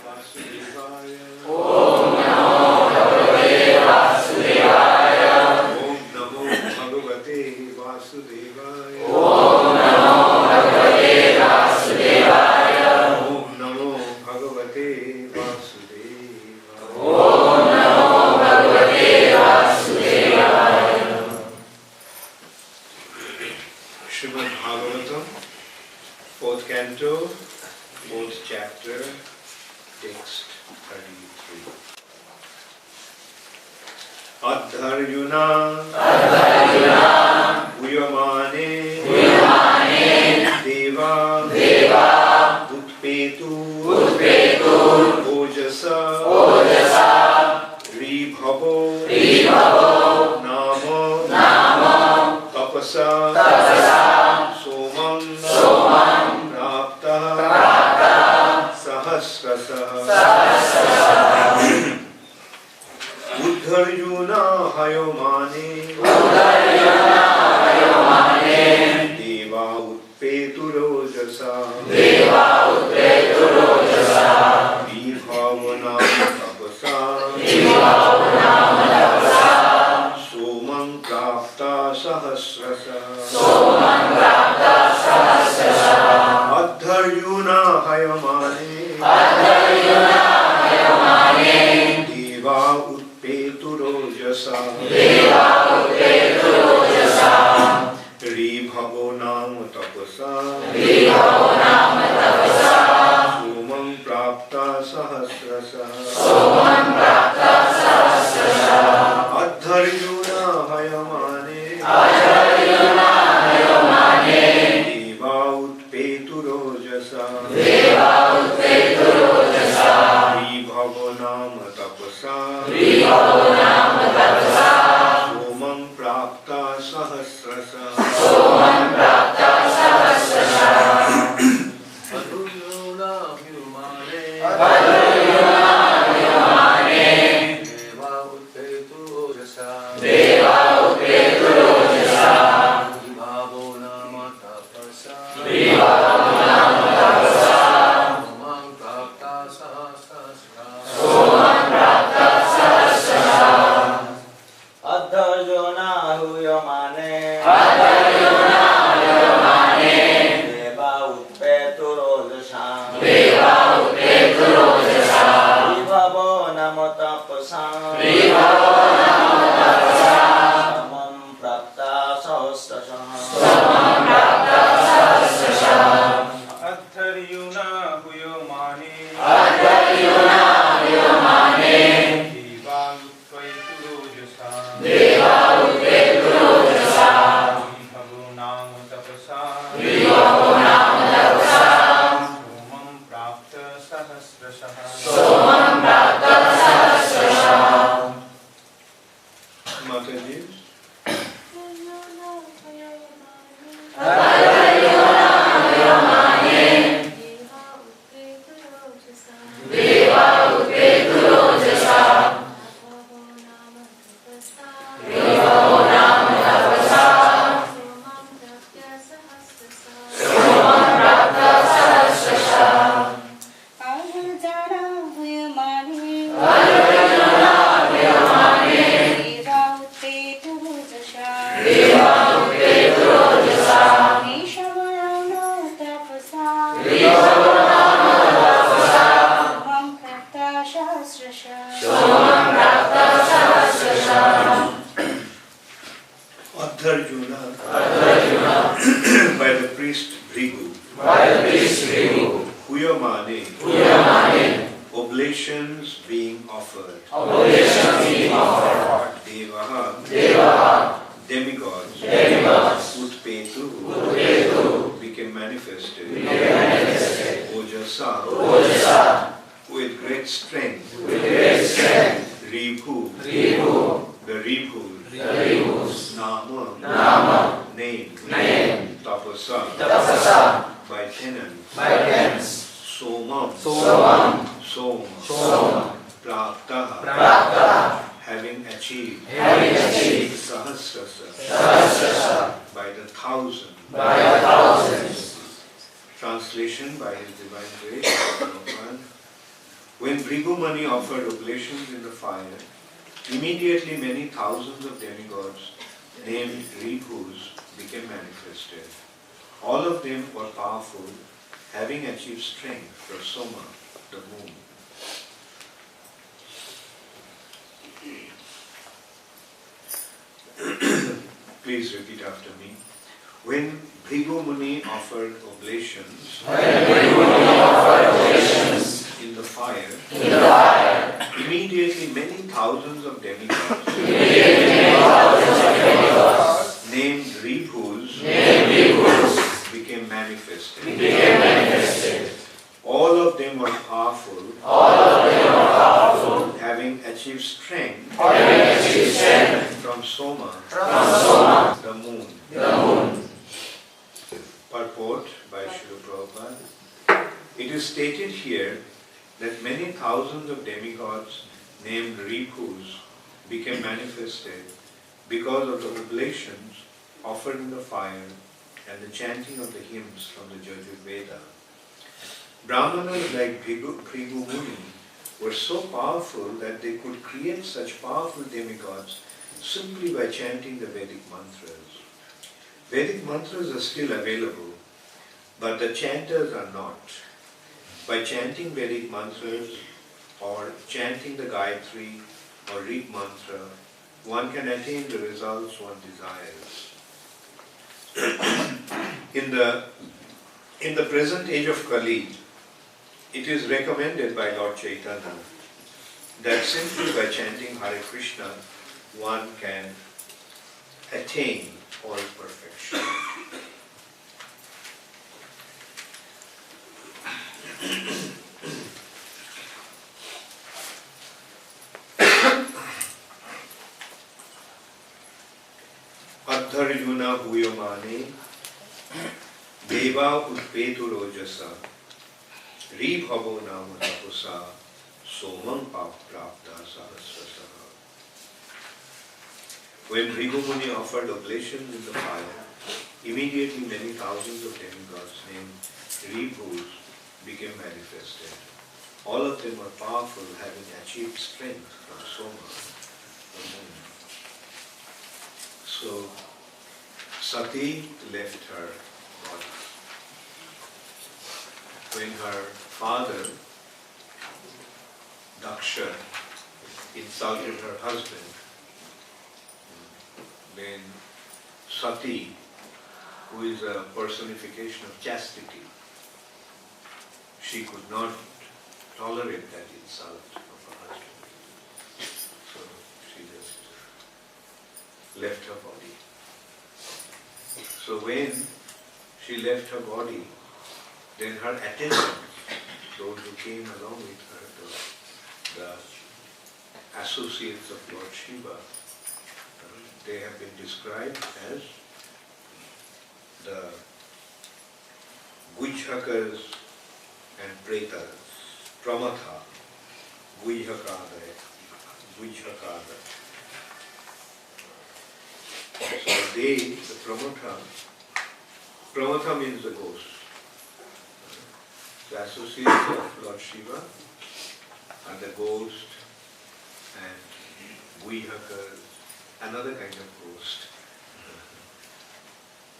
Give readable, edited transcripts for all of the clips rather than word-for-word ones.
Vasudevaya. Om Namo Bhagavate Vasudevaya. Om Namo Bhagavate Vasudevaya. Om Namo Bhagavate Vasudevaya. Om Namo Bhagavate Vasudevaya. Om Namo Bhagavate Vasudevaya. Srimad Bhagavatam, 4th Canto, 4th Chapter, Text 33. Adharjuna Uyamane Deva Utpetu Ojasa Ribhavo Nama Tapasa Somam Rapta Sahasrasa Uddharjuna Hayomane Deva Utpeturojasa Vibhavanam Tapasa Somam Prapta Sahasrasa Adharjuna Hayamane Deva Utpeturojasa Ribhavo Nam Tapasa Somam Prapta Sahasrasa Adharjuna Hayamane Deva Utpeturojasa Ribhavo Nam Tapasa Somam Prapta Sahasrasa Adharjuna Hayamane Deva Utpeturojasa Ribhavo Nam Tapasa Somam Prapta Sahasrasa Adharjuna Huyamane Deva Utpeturojasa Vibhavo Namo Tapasa Samam Prapta Sahasrasa Adharjuna Huyamane Deva Utpeturojasa Vibhavo Nam Tapasa Somam Prapta Sahasrasa Mataji. Adharjuna by the priest Bhrigu. Huyamane oblations being offered. Devaha demigods Utpetu became manifested. Ojasa with great strength. Ribhu the Ribhus Nama name Tapasa by penance. Somam Prapta having achieved. Sahasrasa by the thousand. Translation by His Divine Grace. When Bhrigu offered oblations in the fire, immediately many thousands of demigods named Ribhus became manifested. All of them were powerful, having achieved strength for Soma, the moon. Please repeat after me. When Bhrigu Muni offered oblations in the fire, immediately many thousands of demigods named Ribhus became manifested. All of them were powerful, having achieved strength from Soma, the moon. Purport by Srila Prabhupada. It is stated here that many thousands of demigods named Ribhus became manifested because of the oblations offered in the fire and the chanting of the hymns from the Yajurveda. Brahmanas like Bhrigu Muni were so powerful that they could create such powerful demigods simply by chanting the Vedic mantras. Vedic mantras are still available, but the chanters are not. By chanting Vedic mantras or chanting the Gayatri or Rig mantra, one can attain the results one desires. In the present age of Kali, it is recommended by Lord Chaitanya that simply by chanting Hare Krishna, one can attain all perfection. Adharjuna huyamane deva utpetu rojasa ribhavo nama tapusa somam prapta sarasvasa. When Bhrigu Muni offered oblations in the fire, immediately many thousands of demigods named Ribhus became manifested. All of them were powerful, having achieved strength from Soma, the moon. So, Sati left her body. When her father, Daksha, insulted her husband, then Sati, who is a personification of chastity, she could not tolerate that insult of her husband. So she just left her body. So when she left her body, then her attendants, those who came along with her, the associates of Lord Shiva, they have been described as the Guijhakas and Pretas, Pramatha, Guijhakada. So they, the Pramatha means the ghost. The associates of Lord Shiva are the ghost and Guijhakas, another kind of ghost.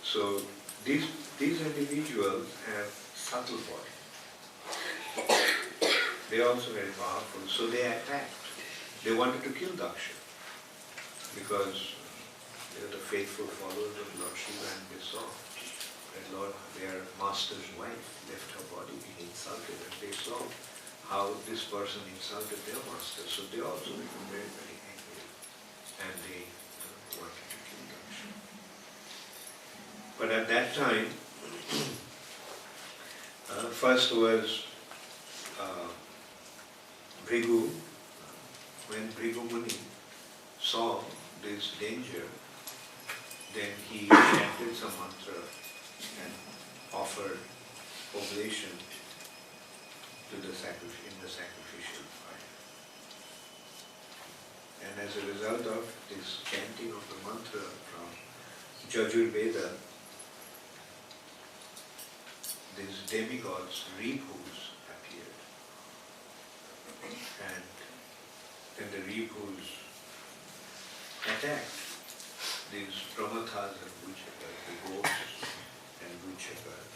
So these individuals have subtle body. They are also very powerful. So they attacked. They wanted to kill Daksha because they are the faithful followers of Lord Shiva, and they saw that their master's wife left her body being insulted, and they saw how this person insulted their master. So they also became very, very angry, and they wanted to kill Daksha. But at that time, first was Bhrigu. When Bhrigu Muni saw this danger, then he chanted some mantra and offered oblation in the sacrificial fire. And as a result of this chanting of the mantra from Yajurveda, these demigods, Ribhus, appeared. attacked these Pramathas and Bhuchakas, the ghosts and Bhuchakas.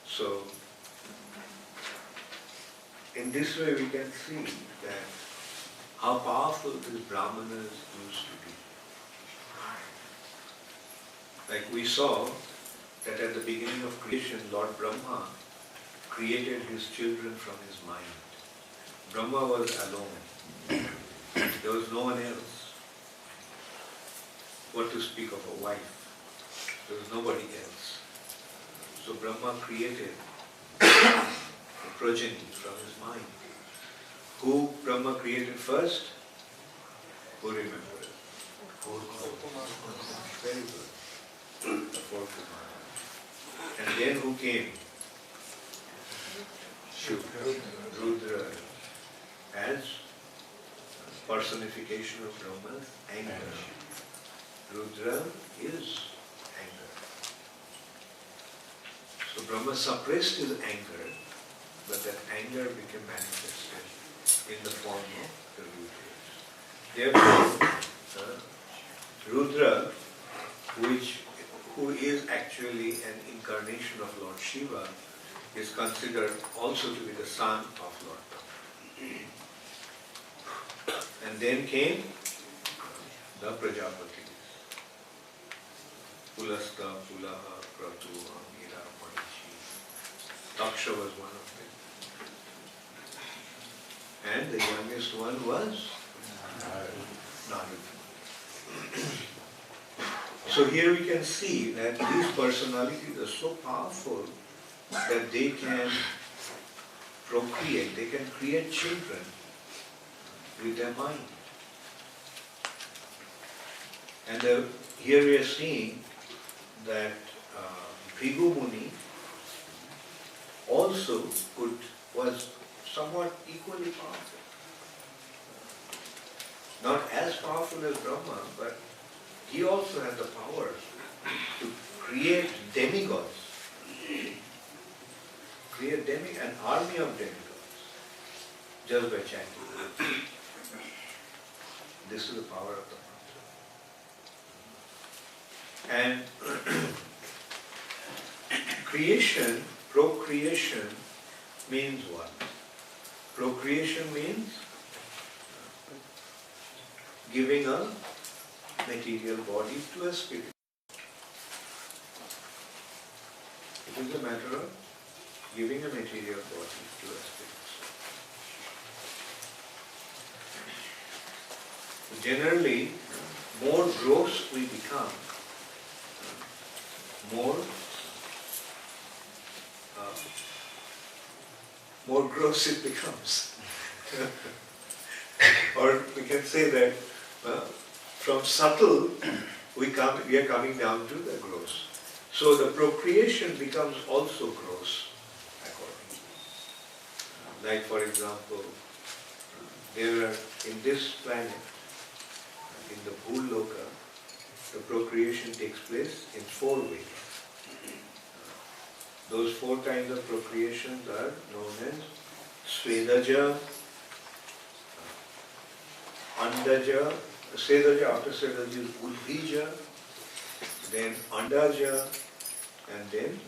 So, in this way we can see that how powerful these Brahmanas used to be. Like we saw that at the beginning of creation, Lord Brahma created his children from his mind. Brahma was alone. There was no one else. What to speak of a wife? There was nobody else. So Brahma created a progeny from his mind. Who Brahma created first? Who remembers? Very good. The four Kumaras. And then who came? Rudra, as personification of Brahma's anger. Rudra is anger. So Brahma suppressed his anger, but that anger became manifested in the form of the Rudras. Therefore, Rudra, who is actually an incarnation of Lord Shiva, is considered also to be the son of Lord Brahma. And then came the Prajapatis. Pulasta, Pulaha, Kratu, Amira, Manichi. Taksha was one of them. And the youngest one was Narada. So here we can see that these personalities are so powerful that they can procreate, they can create children with their mind. And here we are seeing that Bhrigu Muni also was somewhat equally powerful. Not as powerful as Brahma, but he also had the power to create demigods. Create an army of demigods just by chanting. This is the power of the mantra. And creation, procreation means what? Procreation means giving a material body to a spirit. It is a matter of giving a material body to a spirit. Generally, more gross we become, more gross it becomes. Or we can say that from subtle we are coming down to the gross. So the procreation becomes also gross. Like for example, there are in this planet, in the Bhuloka, the procreation takes place in 4 ways. Those 4 kinds of procreations are known as Svedaja, Andaja, Svedaja, after Svedaja is Udbija, then Andaja, and then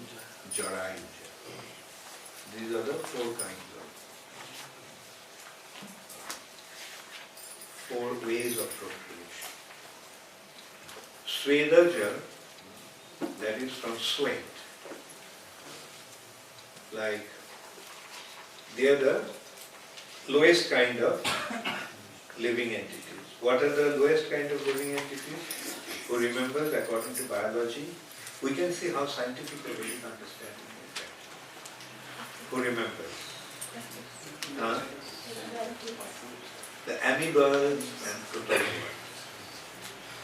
Jaraija. These are the 4 kinds of 4 ways of procreation. Svedaja, that is from sweat. Like, they are the lowest kind of living entities. What are the lowest kind of living entities? Who remembers, according to biology, we can see how scientifically we can understand it. Who remembers? The amoebas and protozoa.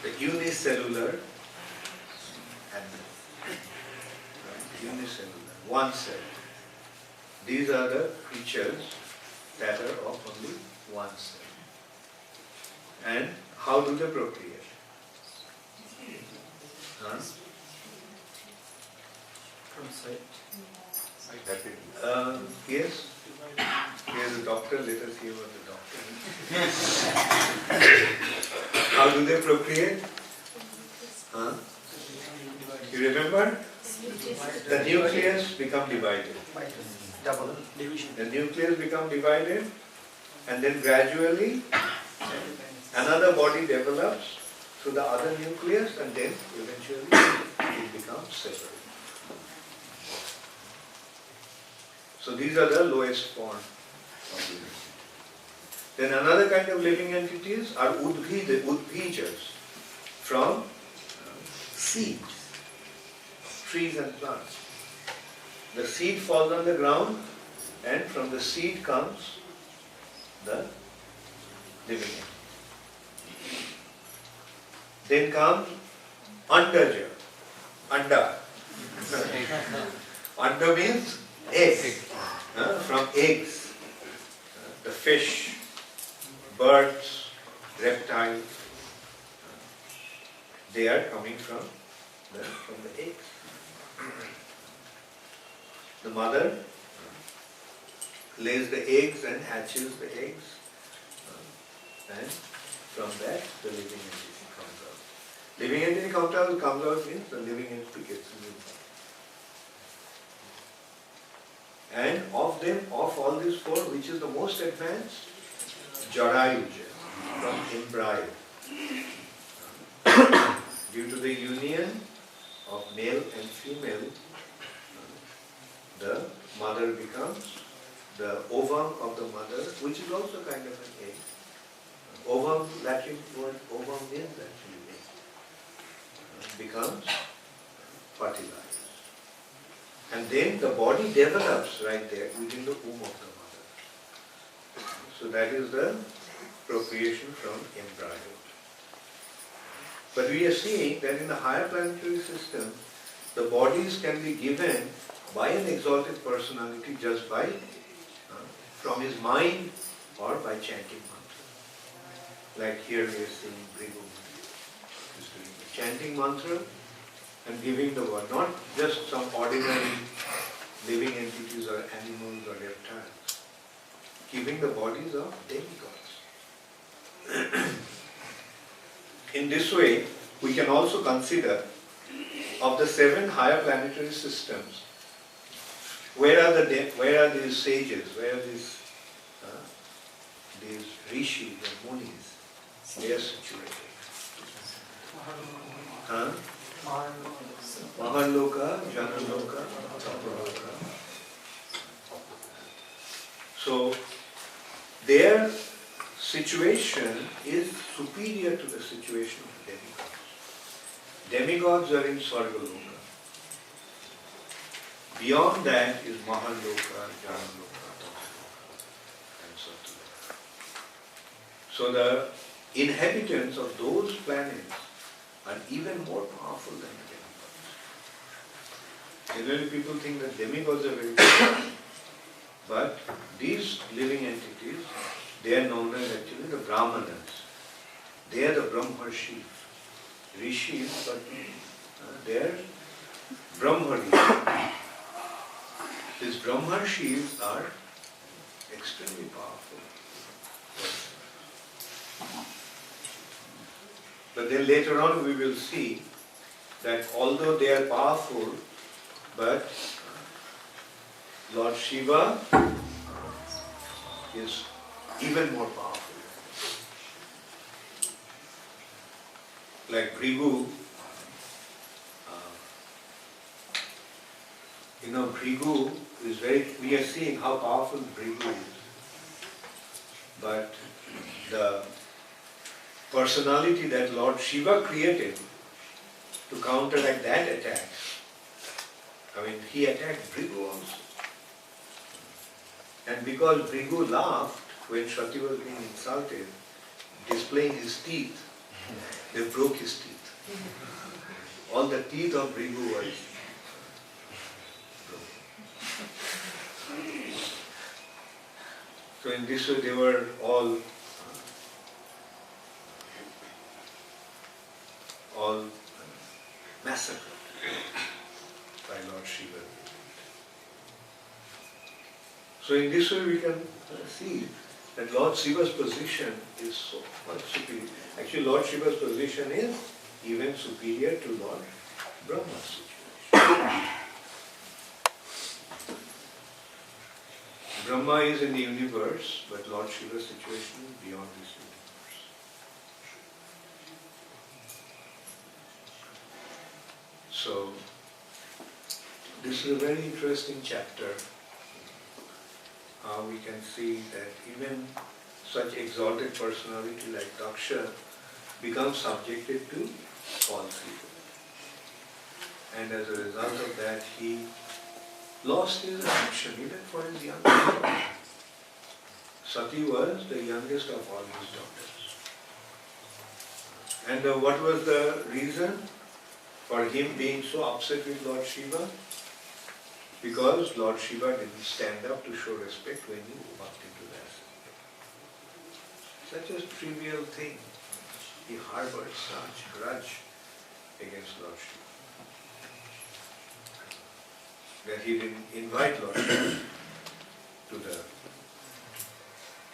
The unicellular animals. Unicellular, one cell. These are the creatures that are of only one cell. And how do they procreate? From sight. Yes. He is a doctor. Let us hear what the doctor How do they procreate? Huh? You remember? The nucleus become divided. Double division. The nucleus become divided, and then gradually another body develops through the other nucleus, and then eventually it becomes separate. So these are the lowest form of living. Then another kind of living entities are udbhijas, from seeds, trees and plants. The seed falls on the ground, and from the seed comes the living entity. Then comes andaja, anda. Anda means egg, from eggs. The fish, birds, reptiles, they are coming from the eggs. The mother lays the eggs and hatches the eggs, and from that the living entity comes out. Living entity comes out means the living entity gets new. And of them, of all these four, which is the most advanced? Jarayuja, from embryo. Due to the union of male and female, the mother becomes, the ovum of the mother, which is also kind of an egg. Ovum, Latin word ovum means actually egg, becomes fertilized. And then the body develops right there within the womb of the mother. So that is the procreation from embryo. But we are seeing that in the higher planetary system, the bodies can be given by an exalted personality just by, from his mind or by chanting mantra. Like here we are seeing Bhrigu is doing the chanting mantra and giving the word, not just some ordinary living entities or animals or reptiles, giving the bodies of demigods. In this way, we can also consider of the 7 higher planetary systems, where are these sages, where are these rishis and munis, they are situated. Maharloka, Janaloka, Tapaloka. So their situation is superior to the situation of demigods. Demigods are in Swargaloka. Beyond that is Maharloka, Janaloka, Tapaloka, and Satyaloka. So the inhabitants of those planets are even more powerful than the demigods. Generally people think that demigods are very powerful, but these living entities, they are known as actually the Brahmanas. They are the Brahmarshis, Rishis, but they are Brahmarishis. These Brahmarshis are extremely powerful. But then later on we will see that although they are powerful, but Lord Shiva is even more powerful. Like Bhrigu, Bhrigu is we are seeing how powerful Bhrigu is. But the personality that Lord Shiva created to counteract that attack, he attacked Bhrigu also. And because Bhrigu laughed when Shruti was being insulted, displaying his teeth, they broke his teeth. All the teeth of Bhrigu were broken. So in this way they were all massacred by Lord Shiva. So in this way we can see that Lord Shiva's position is so much superior. Actually, Lord Shiva's position is even superior to Lord Brahma's situation. Brahma is in the universe, but Lord Shiva's situation is beyond this universe. So, this is a very interesting chapter. How we can see that even such exalted personality like Daksha becomes subjected to false ego. And as a result of that, he lost his affection even for his young daughter. Sati was the youngest of all his daughters. And what was the reason for him being so upset with Lord Shiva? Because Lord Shiva didn't stand up to show respect when he walked into the assembly. Such a trivial thing. He harbored such grudge against Lord Shiva that he didn't invite Lord Shiva to the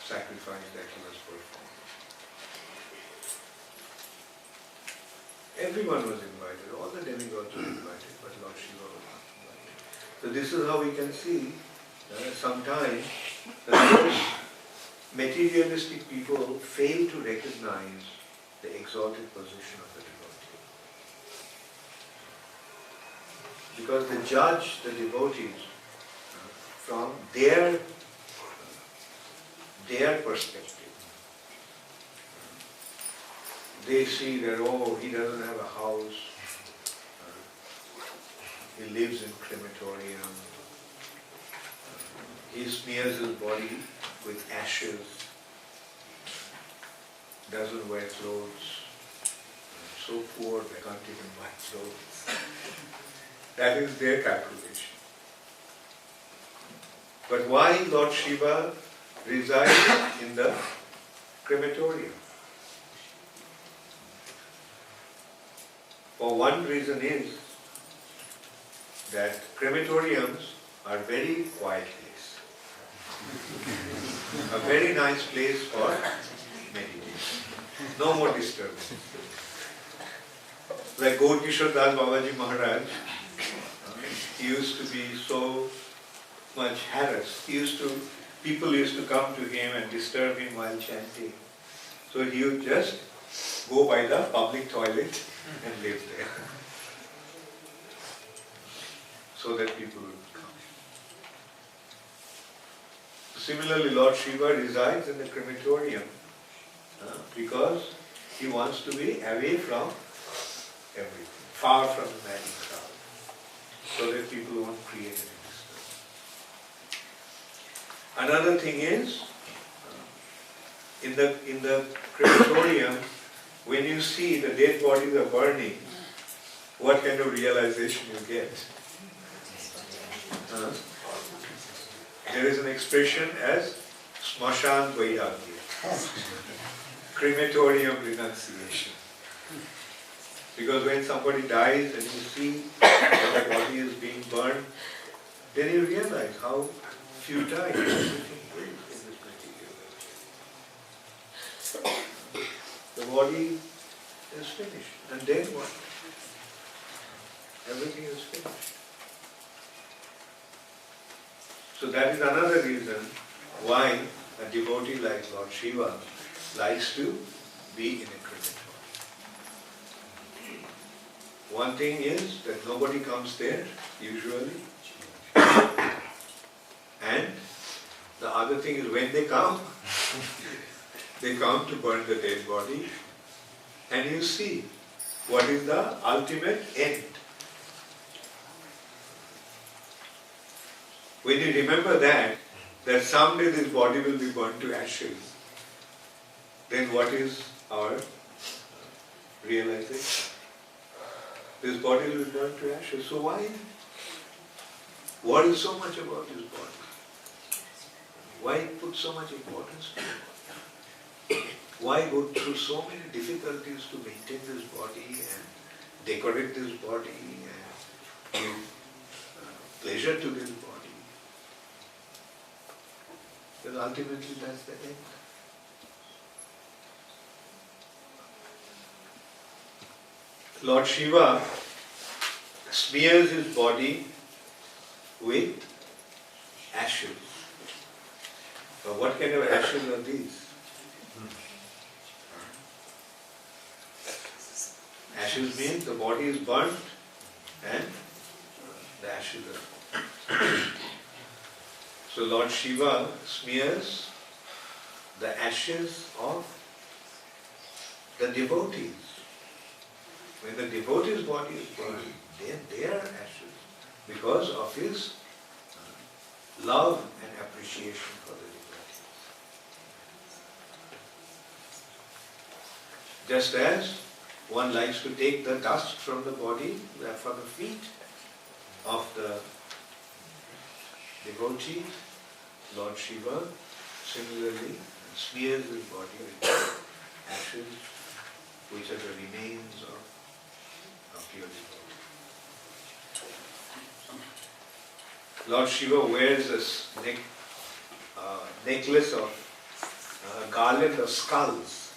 sacrifice that he was performing. Everyone was invited, all the demigods were invited, but Lord Shiva was not invited. So this is how we can see sometimes that those materialistic people fail to recognize the exalted position of the devotee. Because they judge the devotees from their perspective. They see that, oh, he doesn't have a house, he lives in crematorium, he smears his body with ashes, doesn't wear clothes, so poor they can't even buy clothes. That is their calculation. But why Lord Shiva resides in the crematorium? For one reason is that crematoriums are very quiet place. A very nice place for meditation. No more disturbance. Like Gaur Kishore Das Babaji Maharaj, he used to be so much harassed. People used to come to him and disturb him while chanting. So he would just go by the public toilet and live there. So that people would come. Similarly, Lord Shiva resides in the crematorium because he wants to be away from everything, far from the madding crowd, so that people won't create any disturbance. Another thing is, in the crematorium, when you see the dead bodies are burning, what kind of realization you get? There is an expression as Smashan Vairagya, crematorium renunciation. Because when somebody dies and you see that the body is being burned, then you realize how futile everything is in this material world. The body is finished. And then what? Everything is finished. So that is another reason why a devotee like Lord Shiva likes to be in a crematorium. One thing is that nobody comes there, usually. And the other thing is when they come to burn the dead body, and you see what is the ultimate end. When you remember that someday this body will be burned to ashes, then what is our realization? This body will be burned to ashes. So why worry so much about this body? Why put so much importance to it? Why go through so many difficulties to maintain this body and decorate this body and give pleasure to this body? There's ultimately that's the end. Lord Shiva smears his body with ashes. But what kind of ashes are these? Ashes means the body is burnt and the ashes are. So Lord Shiva smears the ashes of the devotees. When the devotee's body is burned, then they are ashes because of his love and appreciation for the devotees. Just as one likes to take the dust from the body, from the feet of the devotee, Lord Shiva similarly smears his body with ashes, which are the remains of pure devotee. Lord Shiva wears a necklace of garland of skulls,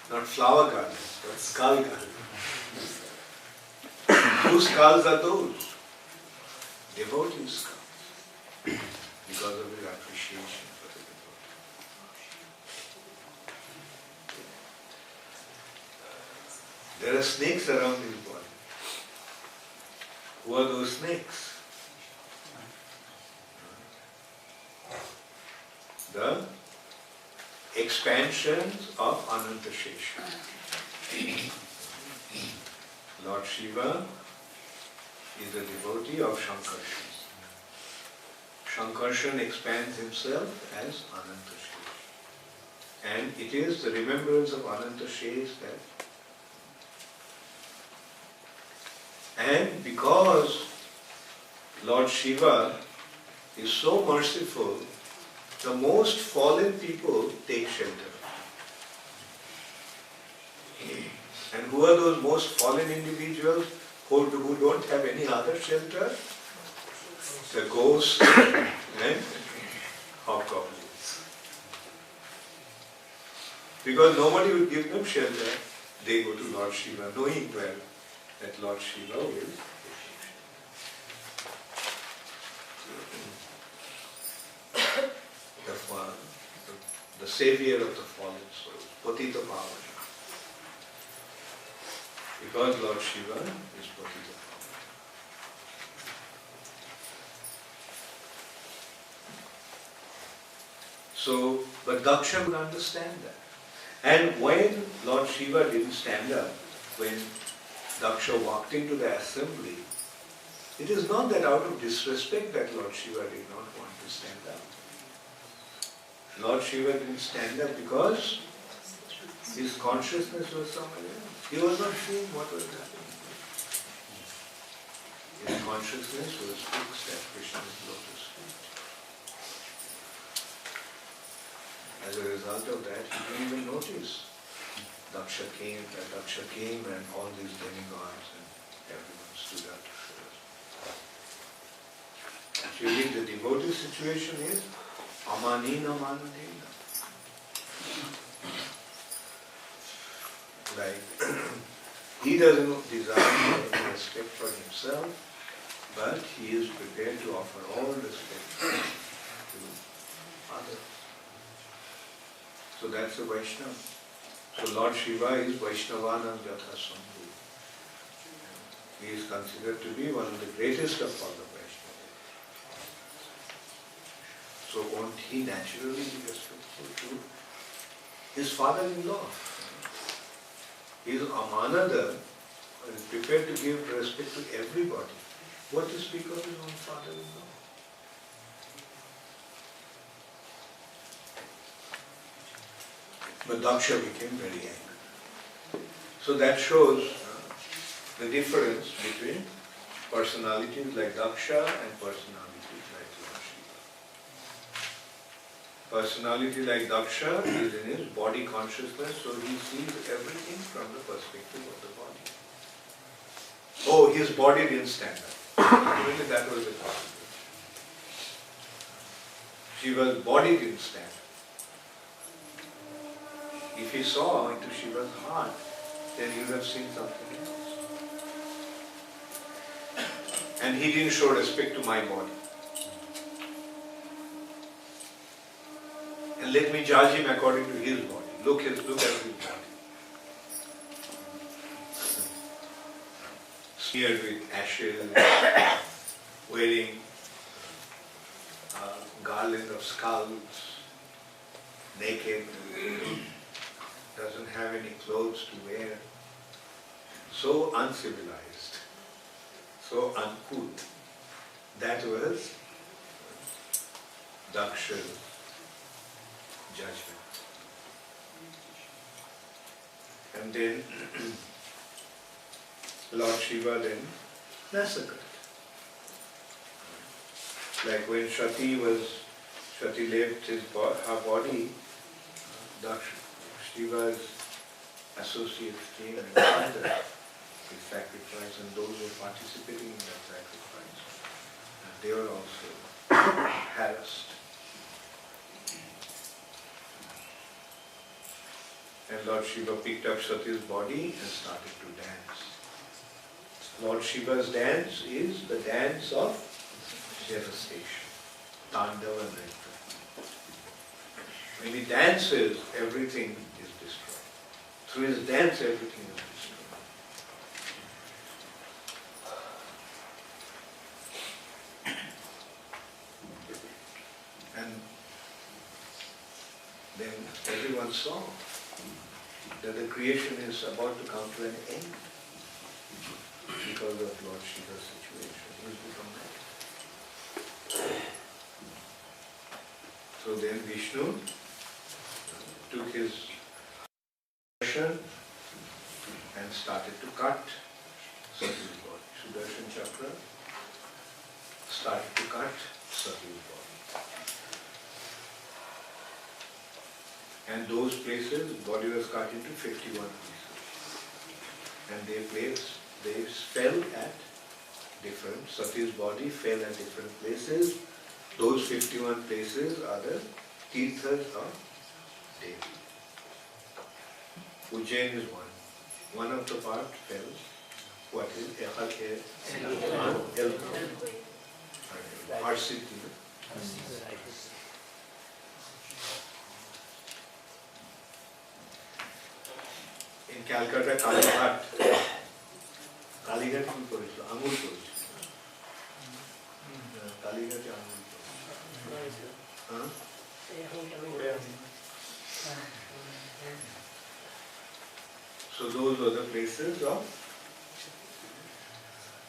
not flower garlands, but skull garlands. Whose skulls are those? Devotee skulls, because of his appreciation for the devotee. There are snakes around his body. Who are those snakes? The expansions of Ananta Shesha. Lord Shiva is a devotee of Shankarshan. Shankarshan expands himself as Ananta Shesha. And it is the remembrance of Ananta Shesha that. And because Lord Shiva is so merciful, the most fallen people take shelter. And who are those most fallen individuals who don't have any other shelter? The ghosts and hobgoblins. Because nobody will give them shelter, they go to Lord Shiva, knowing well that Lord Shiva will give shelter. The savior of the fallen souls, Patita Pavana. Because Lord Shiva is Patita Pavana. So, but Daksha would understand that. And when Lord Shiva didn't stand up, when Daksha walked into the assembly, it is not that out of disrespect that Lord Shiva did not want to stand up. Lord Shiva didn't stand up because his consciousness was somewhere else. He was not seeing what was happening. His consciousness was fixed at Krishna's lotus feet. As a result of that, he didn't even notice. Daksha came and all these demigods and everyone stood up to serve. Actually, the devotee situation is Amanina Manadina. Like, he doesn't desire any respect for himself, but he is prepared to offer all respect to others. So that's the Vaishnava. So Lord Shiva is Vaishnavanam Yatha Sambhu. He is considered to be one of the greatest of all the Vaishnavas. So won't he naturally be respectful to his father-in-law? He is Amanada and is prepared to give respect to everybody. What to speak of his own father-in-law? But Daksha became very angry. So that shows the difference between personalities like Daksha and personalities like Lord Shiva. Personality like Daksha is in his body consciousness, so he sees everything from the perspective of the body. Oh, his body didn't stand up. Really, that was the problem. Shiva's body didn't stand. If he saw into Shiva's heart, then he would have seen something else. And he didn't show respect to my body. And let me judge him according to his body. Look at his body. Smeared with ashes, wearing a garland of skulls, naked, doesn't have any clothes to wear. So uncivilized, so uncouth. That was Daksha's judgment. And then Lord Shiva then massacred. Like when Shati left her body, Shiva's associates came and plundered his sacrifice, and those who were participating in that sacrifice, they were also harassed. And Lord Shiva picked up Sati's body and started to dance. Lord Shiva's dance is the dance of devastation, Tandava Nrita. When he dances, everything is destroyed. Through his dance, everything is destroyed. And then everyone saw that the creation is about to come to an end because of Lord Shiva's situation. He's become mad. So then Vishnu took his Sudarshan and started to cut Sati's body. Sudarshan Chakra started to cut Sati's body. And those places, body was cut into 51 pieces. And they fell at different, Sati's body fell at different places. Those 51 places are the Tirthas of Devi. Ujjain is one. One of the part fell. What is Harsiddhi. In Calcutta, Kalighat কি করেছিল? আঙুল করেছিল। কালীঘাটে আঙুল করেছিল। So those were the places of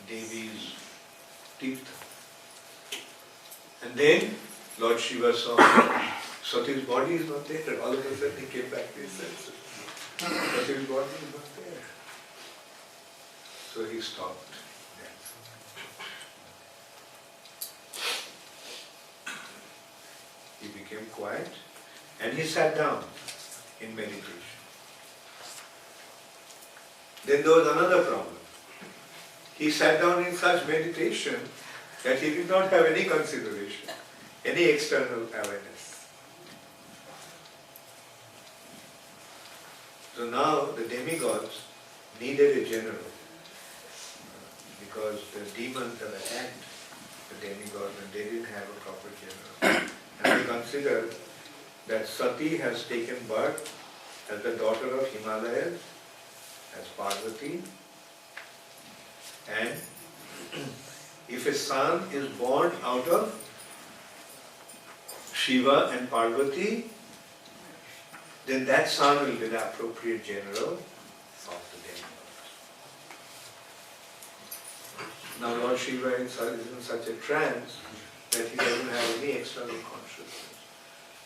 Devi's Tirtha. And then Lord Shiva saw Sati's body is not there. All of a sudden he came back to his senses. Sati's body is not there. So he stopped dancing. He became quiet and he sat down in meditation. Then there was another problem. He sat down in such meditation that he did not have any consideration, any external awareness. So now the demigods needed a general because the demons had attacked the demigods and they didn't have a proper general. And they considered that Sati has taken birth as the daughter of Himalayas, as Parvati, and if a son is born out of Shiva and Parvati, then that son will be the appropriate general of the demigods. Now Lord Shiva is in such a trance that he doesn't have any external consciousness.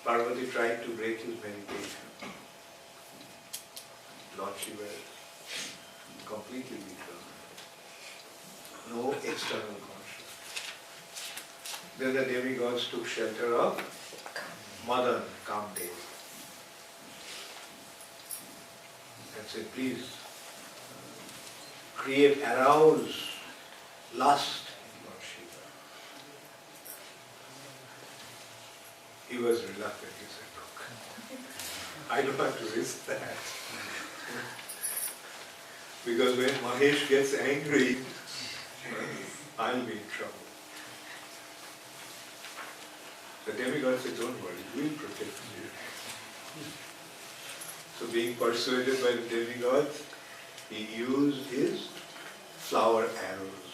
Parvati tried to break his meditation. Lord Shiva is completely withdrawn. No external consciousness. Then the demigods took shelter of Madan, Kamdev. And said, please, create, arouse lust in Lord Shiva. he was reluctant. He said, look, I don't want to risk that. Because when Mahesh gets angry, I'll be in trouble. The demigod said, don't worry, we'll protect you. So being persuaded by the demigods, he used his flower arrows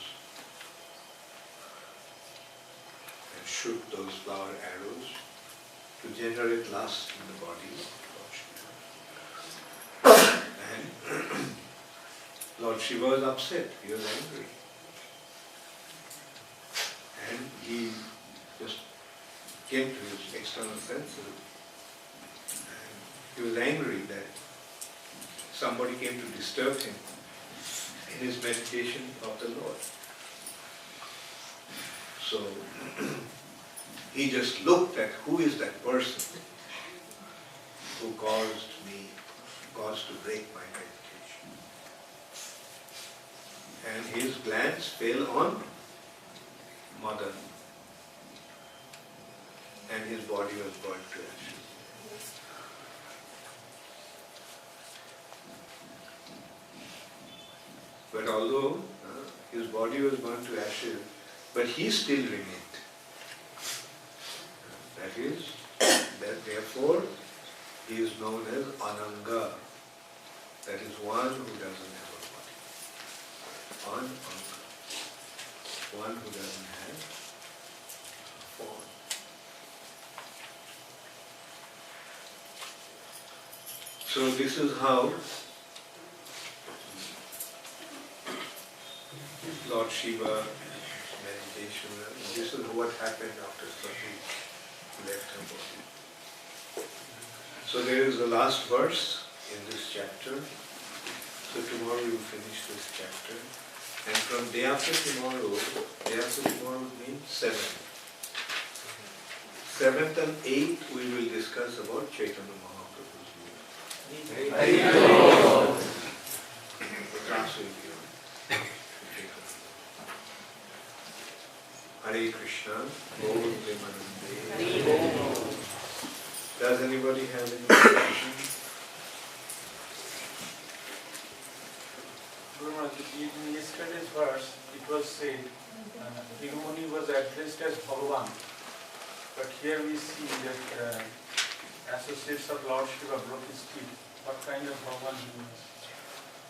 and shoot those flower arrows to generate lust in the body of Lord Shiva. And Lord Shiva was upset, he was angry. And he just came to his external senses. And he was angry that somebody came to disturb him in his meditation of the Lord. So he just looked at who is that person who caused to break my meditation. And his glance fell on Madan, and his body was burnt to ashes. But although his body was burnt to ashes, but he still remained. That therefore he is known as Ananga. That is one who doesn't have a body. Ananga. One who doesn't have form. So this is how Lord Shiva meditation, this is what happened after Sati left her body. So there is the last verse in this chapter. So tomorrow we will finish this chapter. And from day after tomorrow means 7th. 7th and 8th we will discuss about Chaitanya Mahaprabhu's life. The class will be on. Hare Krishna, Om Premanande. Does anybody have any questions? Guru Maharaj, in yesterday's verse, it was said, Bhrigu was addressed as Bhagavan. But here we see that associates of Lord Shiva broke his teeth. What kind of Bhagavan he was?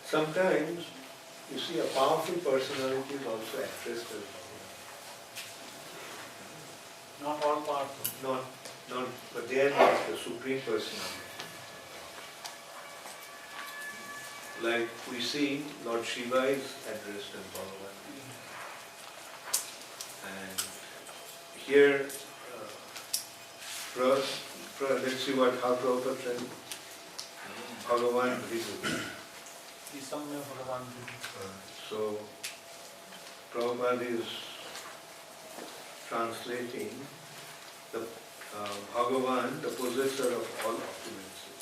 Sometimes, you see, a powerful personality is also addressed as Bhagavan. Not all powerful. Not, but they are not the supreme personality. Like we see, Lord Shiva is addressed as Bhagavan. And here, let's see how Prabhupada said, Bhagavan Bhrigu. Isamya Bhagavan. So, Prabhupada is translating the Bhagavan, the possessor of all opulences.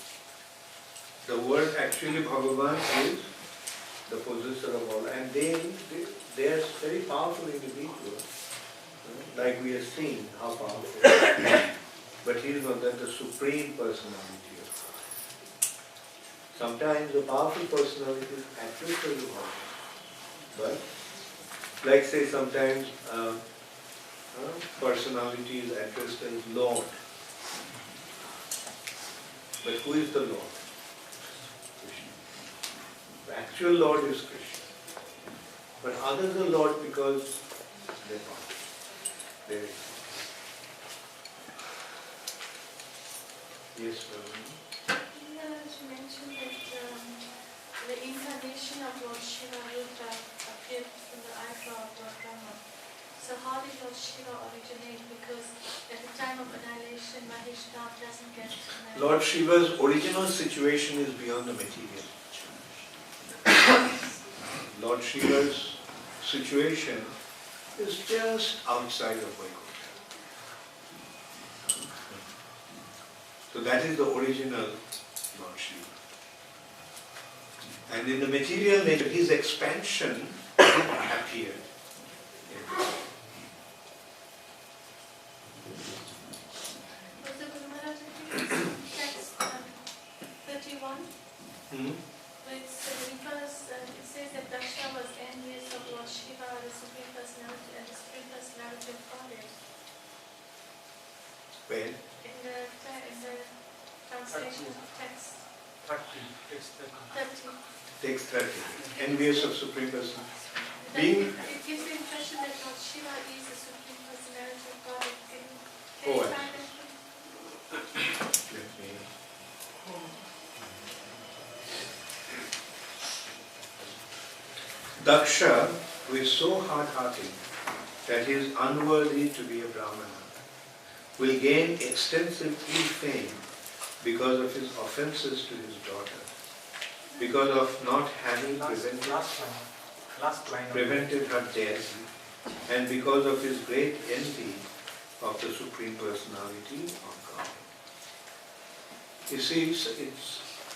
The word actually Bhagavan is the possessor of all, and they are very powerful individuals. Like we are seeing how powerful. But he is not that the supreme personality of God. Sometimes the powerful personality is addressed as Bhagavan. But, like say sometimes personality is addressed as Lord. But who is the Lord? Krishna. The actual Lord is Krishna. But others are Lord because they are not. They exist. Yes, You mentioned that the incarnation of Lord Shiva Rudra appeared from the eyebrow of Lord Brahma. So how did Lord Shiva originate? Because at the time of annihilation, Maheshta doesn't get annihilated. Lord Shiva's original situation is beyond the material. Lord Shiva's situation is just outside of Vaikuntha. So that is the original Lord Shiva. And in the material nature, his expansion appeared. Was Where? In the translation of text 30. Text 30. 30. Text 30. Envious of Supreme Person. Then Being... it gives the impression that Lord Shiva is the Supreme Personality of God. Can Oh, you I find that? Let me... Daksha, who is so hard-hearted that he is unworthy to be a Brahmana, will gain extensive ill fame because of his offences to his daughter, because of not having Last line. prevented her death, and because of his great envy of the Supreme Personality of God. You see,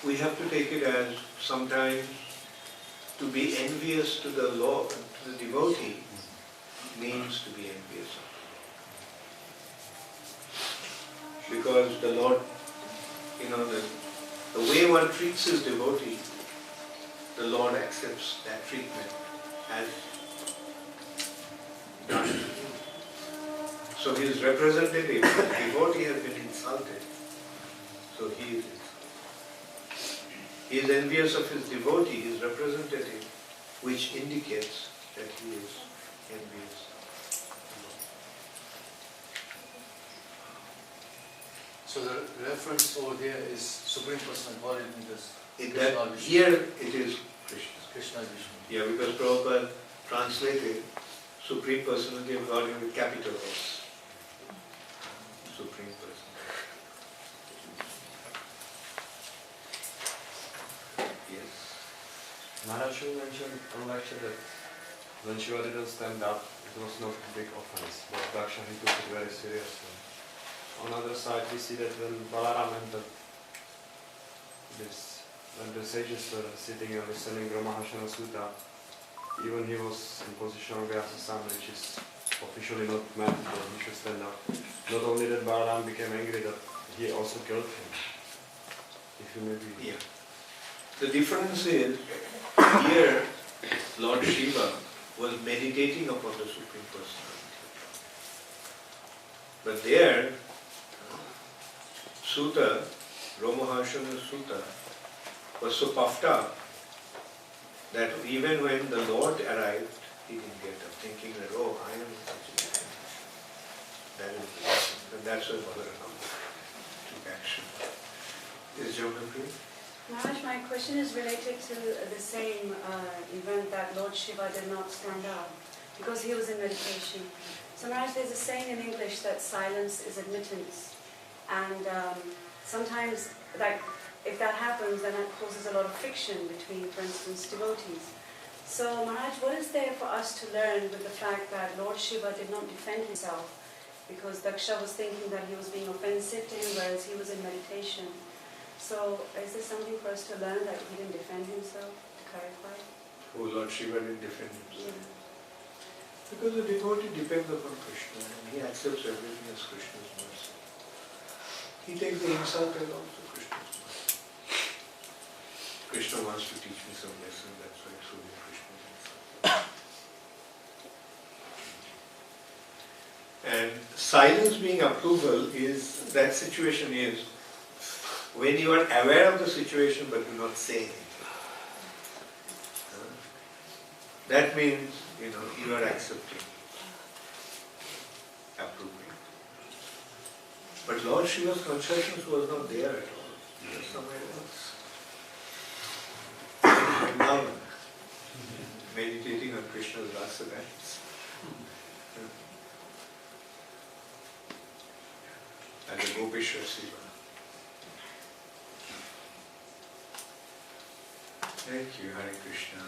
we have to take it as sometimes to be envious to the Lord, to the devotee, means to be envious of him. Because the Lord, the way one treats his devotee, the Lord accepts that treatment as done to him. So his representative, the devotee, has been insulted. So he is insulted. He is envious of his devotee, his representative, which indicates that he is envious. So the reference over here is Supreme Personality in this. Here it is Krishna. Krishna Vishnu. Yeah, because Prabhupada translated Supreme Personality of God with capital S. Supreme Personality. Yes. Maharaj, you mentioned on lecture that when Shiva didn't stand up, it was not a big offense, but Daksha, he took it very seriously. On the other side, we see that when Balaram entered this, when the sages were sitting and listening to Mahashana Sutta, even he was in position of Vyasa-san, which is officially not meant that he should stand up. Not only that Balaram became angry, that he also killed him. If you maybe... Yeah. The difference is, here Lord Shiva was meditating upon the Supreme Personality. But there, Sutta, Ramahashana Sutta, was so puffed up that even when the Lord arrived, he didn't get up, thinking that, oh, I am such a man. That is the reason. And that's why Balaram took action. Is Geography? Maharaj, my question is related to the same event that Lord Shiva did not stand up because he was in meditation. So Maharaj, there's a saying in English that silence is admittance. And sometimes, like, if that happens, then that causes a lot of friction between, for instance, devotees. So Maharaj, what is there for us to learn with the fact that Lord Shiva did not defend himself because Daksha was thinking that he was being offensive to him, whereas he was in meditation? So is there something for us to learn that he didn't defend himself, to clarify? Oh, Lord Shiva didn't defend himself. Yeah. Because the devotee depends upon Krishna and he accepts everything as Krishna's mercy. He takes the insult as also Krishna's mercy. Krishna wants to teach me some lesson, that's why it's only Krishna's insult. And silence being approval is, that situation is when you are aware of the situation but do not say anything. That means, you are accepting, approving. But Lord Shiva's consciousness was not there at all. He was somewhere else. Now, meditating on Krishna's rasa dance. And the Gopeshwar Shiva. Thank you, Hare Krishna.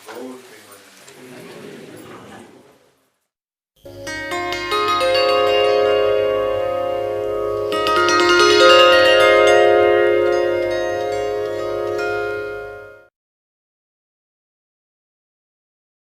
Gaur Premanand.